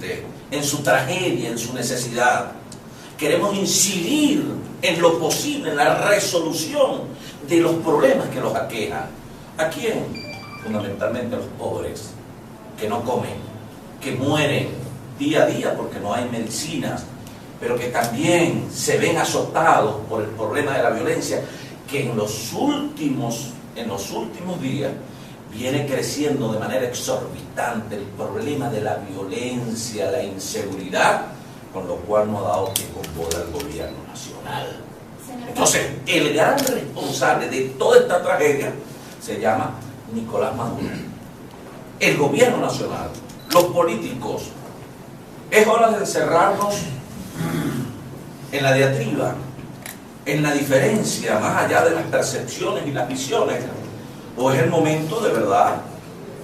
gente en su tragedia, en su necesidad. Queremos incidir en lo posible, en la resolución de los problemas que los aquejan. ¿A quién? Fundamentalmente a los pobres, que no comen, que mueren día a día porque no hay medicinas, pero que también se ven azotados por el problema de la violencia, que en los últimos días viene creciendo de manera exorbitante el problema de la violencia, la inseguridad, con lo cual no ha dado que componer el gobierno nacional. Entonces, el gran responsable de toda esta tragedia se llama Nicolás Maduro. El gobierno nacional, los políticos. Es hora de encerrarnos en la diatriba, en la diferencia, más allá de las percepciones y las visiones. O es el momento de verdad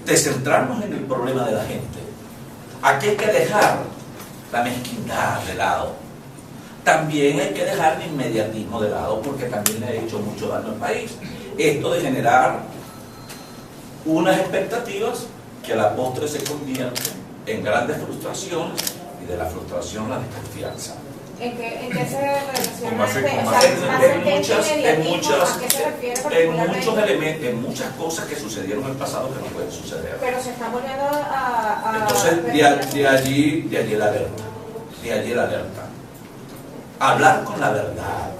de centrarnos en el problema de la gente. Aquí hay que dejar la mezquindad de lado. También hay que dejar el inmediatismo de lado, porque también le ha hecho mucho daño al país. Esto de generar unas expectativas que a la postre se convierten en grandes frustraciones, y de la frustración la desconfianza. ¿En qué se relaciona? En muchas cosas que sucedieron en el pasado que no pueden suceder. Pero se está volviendo a entonces de allí la alerta. De allí la alerta. Hablar con la verdad.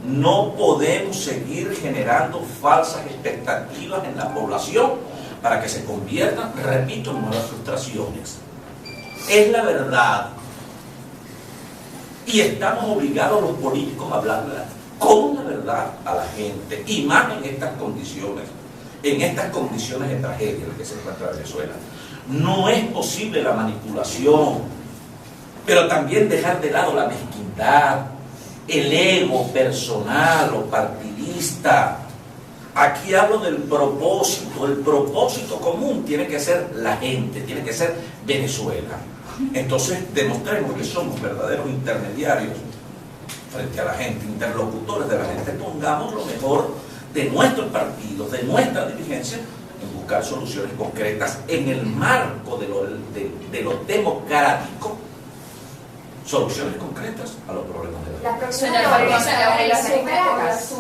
No podemos seguir generando falsas expectativas en la población para que se conviertan, repito, en nuevas frustraciones. Es la verdad. Y estamos obligados los políticos a hablar con la verdad a la gente, y más en estas condiciones de tragedia en las que se encuentra Venezuela. No es posible la manipulación, pero también dejar de lado la mezquindad, el ego personal o partidista. Aquí hablo del propósito. El propósito común tiene que ser la gente, tiene que ser Venezuela. Entonces demostremos que somos verdaderos intermediarios frente a la gente, interlocutores de la gente. Pongamos lo mejor de nuestros partidos, de nuestra dirigencia, en buscar soluciones concretas en el marco de lo democrático, soluciones concretas a los problemas de la gente. Las próximas labores se van a realizar en Caracas.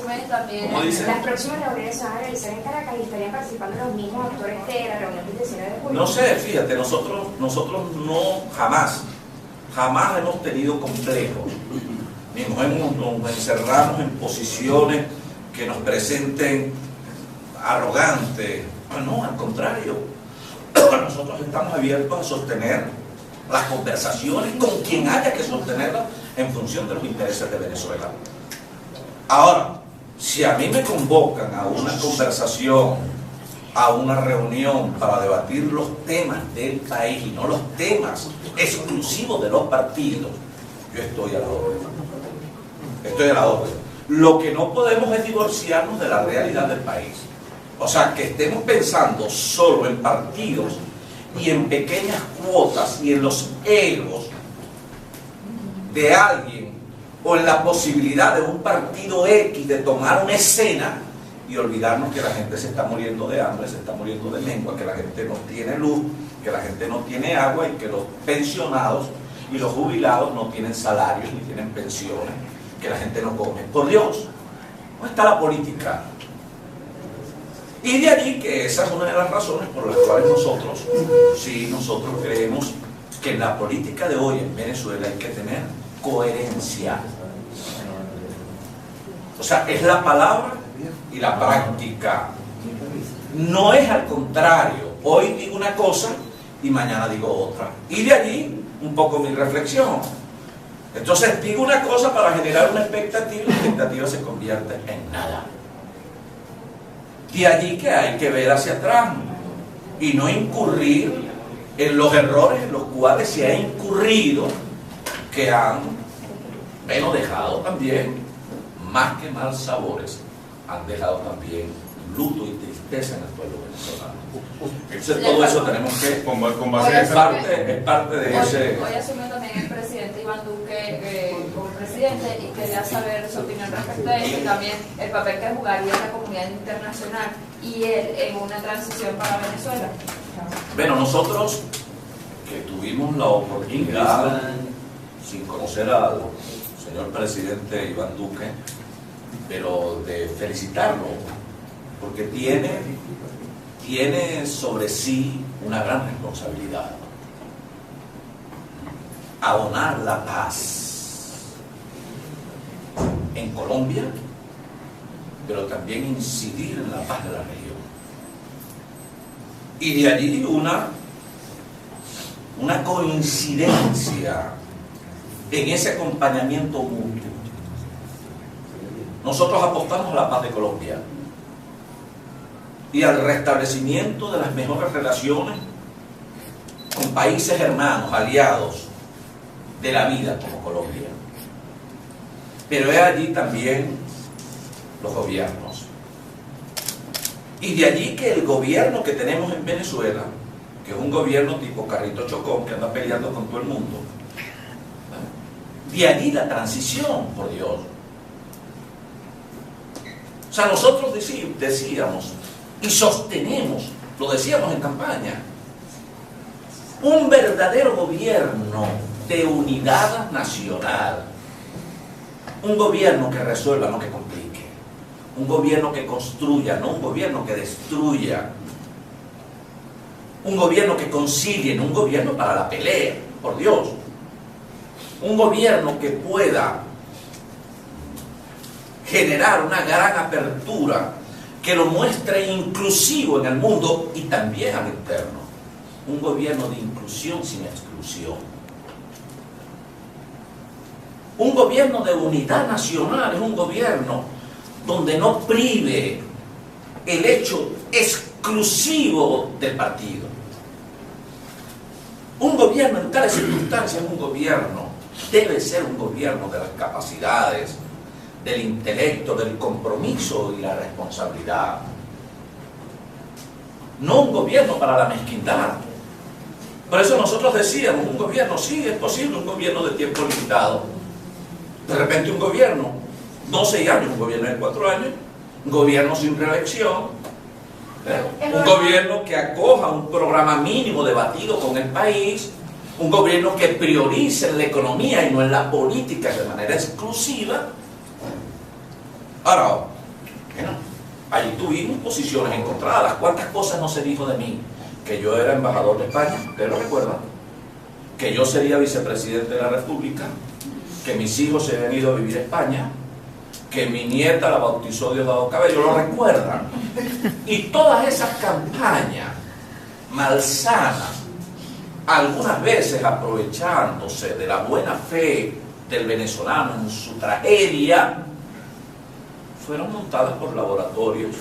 ¿Cómo dice? Las próximas labores se van a realizar en Caracas y estarían participando los mismos actores de la reunión del 19 de julio. No sé, fíjate, nosotros no jamás hemos tenido complejos, ni nos encerramos en posiciones que nos presenten arrogantes. No, al contrario, nosotros estamos abiertos a sostener las conversaciones con quien haya que sostenerlas en función de los intereses de Venezuela. Ahora, si a mí me convocan a una conversación, a una reunión para debatir los temas del país y no los temas exclusivos de los partidos, yo estoy a la orden. Estoy a la orden. Lo que no podemos es divorciarnos de la realidad del país. O sea, que estemos pensando solo en partidos y en pequeñas cuotas y en los egos de alguien, o en la posibilidad de un partido X de tomar una escena y olvidarnos que la gente se está muriendo de hambre, se está muriendo de lengua, que la gente no tiene luz, que la gente no tiene agua, y que los pensionados y los jubilados no tienen salarios ni tienen pensiones, que la gente no come. Por Dios, ¿dónde está la política? Y de allí que esa es una de las razones por las cuales nosotros creemos que en la política de hoy en Venezuela hay que tener coherencia. O sea, es la palabra y la práctica. No es al contrario. Hoy digo una cosa y mañana digo otra. Y de allí un poco mi reflexión. Entonces digo una cosa para generar una expectativa y la expectativa se convierte en nada. De allí que hay que ver hacia atrás y no incurrir en los errores en los cuales se ha incurrido, que han dejado también, más que mal sabores, han dejado también luto y tristeza en el pueblo venezolano. Entonces todo eso tenemos que, con base en es parte de ese... Hoy asumió también el presidente Iván Duque como presidente, y quería saber su opinión respecto a eso, y también el papel que jugaría la comunidad internacional y él en una transición para Venezuela. Bueno, nosotros, tuvimos la oportunidad, sin conocer al señor presidente Iván Duque, pero de felicitarlo, porque tiene sobre sí una gran responsabilidad: abonar la paz en Colombia, pero también incidir en la paz de la región. Y de allí una coincidencia en ese acompañamiento mutuo. Nosotros apostamos a la paz de Colombia y al restablecimiento de las mejores relaciones con países hermanos, aliados de la vida como Colombia. Pero es allí también los gobiernos. Y de allí que el gobierno que tenemos en Venezuela, que es un gobierno tipo carrito chocón que anda peleando con todo el mundo, de allí la transición, por Dios. O sea, nosotros decíamos y sostenemos, lo decíamos en campaña, un verdadero gobierno de unidad nacional, un gobierno que resuelva, no que complique, un gobierno que construya, no un gobierno que destruya, un gobierno que concilie, no un gobierno para la pelea, por Dios, un gobierno que pueda generar una gran apertura que lo muestre inclusivo en el mundo y también al interno, un gobierno de inclusión sin exclusión, un gobierno de unidad nacional, es un gobierno donde no prive el hecho exclusivo del partido. Un gobierno en tales circunstancias, un gobierno debe ser un gobierno de las capacidades, del intelecto, del compromiso y la responsabilidad. No un gobierno para la mezquindad. Por eso nosotros decíamos, un gobierno, sí, es posible un gobierno de tiempo limitado. De repente un gobierno, no 6 años, un gobierno de 4 años, un gobierno sin reelección, un gobierno que acoja un programa mínimo debatido con el país, un gobierno que priorice en la economía y no en la política de manera exclusiva. Ahora, bueno, allí tuvimos posiciones encontradas. ¿Cuántas cosas no se dijo de mí? Que yo era embajador de España, ¿ustedes lo recuerdan? Que yo sería vicepresidente de la República, que mis hijos se habían ido a vivir a España, que mi nieta la bautizó Diosdado Cabello, lo recuerdan. Y todas esas campañas malsanas, algunas veces aprovechándose de la buena fe del venezolano en su tragedia, fueron montadas por laboratorios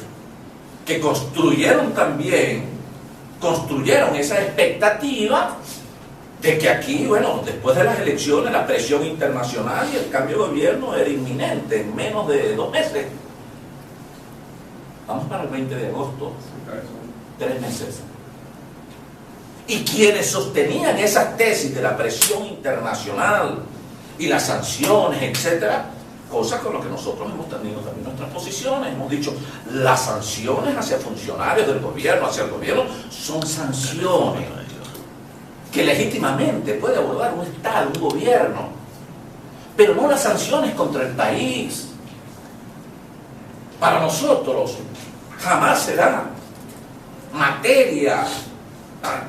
que construyeron esa expectativa de que aquí, bueno, después de las elecciones, la presión internacional y el cambio de gobierno era inminente en menos de 2 meses. Vamos para el 20 de agosto, 3 meses. Y quienes sostenían esas tesis de la presión internacional y las sanciones, etcétera, cosa con lo que nosotros hemos tenido también nuestras posiciones. Hemos dicho, las sanciones hacia funcionarios del gobierno, hacia el gobierno, son sanciones que legítimamente puede abordar un Estado, un gobierno, pero no las sanciones contra el país. Para nosotros jamás será materia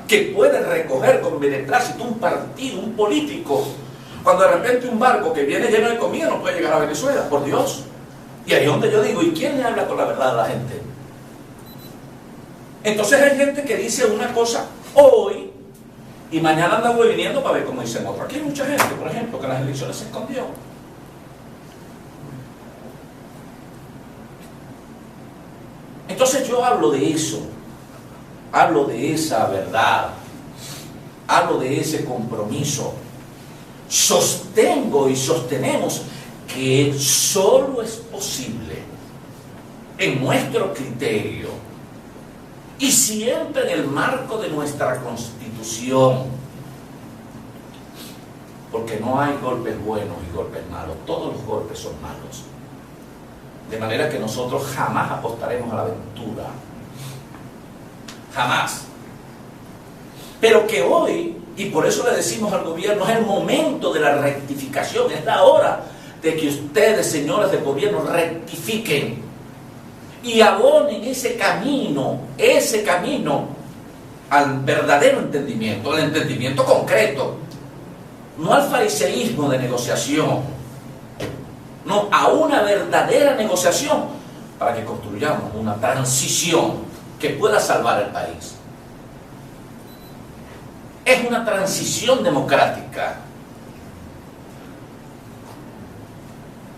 que puede recoger con beneplácito un partido, un político, cuando de repente un barco que viene lleno de comida no puede llegar a Venezuela, por Dios. Y ahí es donde yo digo, ¿y quién le habla con la verdad a la gente? Entonces hay gente que dice una cosa hoy y mañana anda viniendo para ver cómo dicen otro. Aquí hay mucha gente, por ejemplo, que en las elecciones se escondió. Entonces yo hablo de eso, hablo de esa verdad, hablo de ese compromiso. Sostengo y sostenemos que solo es posible en nuestro criterio y siempre en el marco de nuestra Constitución, porque no hay golpes buenos y golpes malos, todos los golpes son malos, de manera que nosotros jamás apostaremos a la aventura, jamás, pero que hoy Y por eso le decimos al gobierno, es el momento de la rectificación, es la hora de que ustedes, señores del gobierno, rectifiquen y abonen ese camino al verdadero entendimiento, al entendimiento concreto, no al fariseísmo de negociación, no, a una verdadera negociación para que construyamos una transición que pueda salvar el país. Es una transición democrática.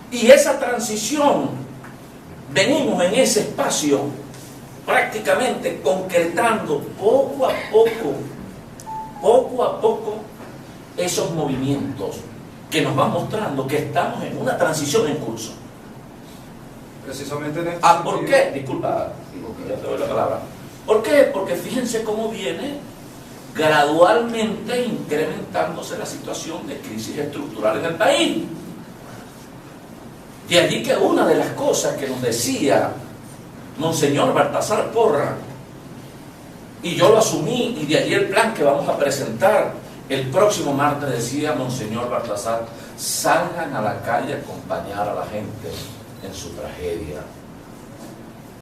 Y esa transición, venimos en ese espacio prácticamente concretando poco a poco, esos movimientos que nos van mostrando que estamos en una transición en curso. Precisamente en este ¿Por qué? Disculpa, ya te doy la palabra. ¿Por qué? Porque fíjense cómo viene gradualmente incrementándose la situación de crisis estructural en el país. De allí que una de las cosas que nos decía Monseñor Baltasar Porras, y yo lo asumí, y de allí el plan que vamos a presentar el próximo martes, decía Monseñor Baltasar, salgan a la calle a acompañar a la gente en su tragedia.